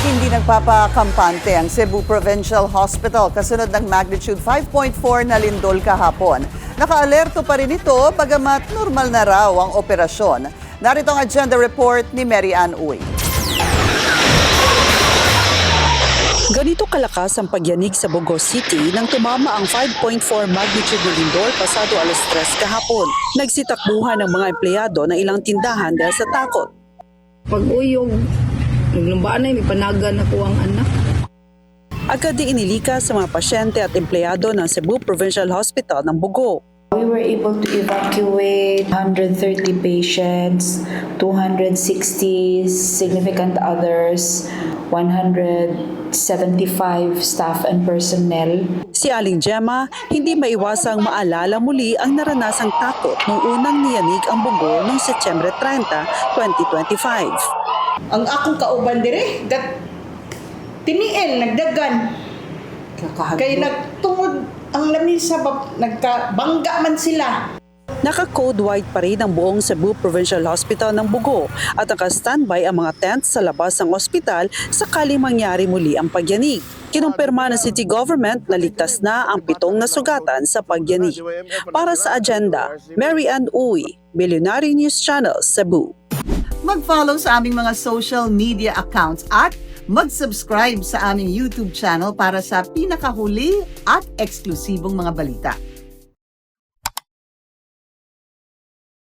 Hindi nagpapakampante ang Cebu Provincial Hospital kasunod ng magnitude 5.4 na lindol kahapon. Nakaalerto pa rin ito bagamat normal na raw ang operasyon. Narito ang agenda report ni Mary Ann Uy. Ganito kalakas ang pagyanig sa Bogo City nang tumama ang 5.4 magnitude na lindol pasado alas 3 kahapon. Nagsitakbuhan ng mga empleyado ng ilang tindahan dahil sa takot. Pag-uyog, naglumbaan na, may panagan ako ang anak. Agad din inilikas sa mga pasyente at empleyado ng Cebu Provincial Hospital ng Bogo. We were able to evacuate 130 patients, 260 significant others, 175 staff and personnel. Si Aling Gemma, hindi maiwasang maalala muli ang naranasang takot nung unang niyanig ang Bogo noong Setyembre 30, 2025. Ang akong kauban dire, tiniil, nagdagan. Kaya nagtungod ang lamin sa nagkabangga man sila. Naka-code white pa rin ang buong Cebu Provincial Hospital ng Bogo at naka-standby ang mga tents sa labas ng ospital sakaling mangyari muli ang pagyanig. Kinumpirma ng city government na ligtas na ang 7 nasugatan sa pagyanig. Para sa agenda, Mary Ann Uy, Billionaire News Channel, Cebu. Mag-follow sa aming mga social media accounts at mag-subscribe sa aming YouTube channel para sa pinakahuli at eksklusibong mga balita.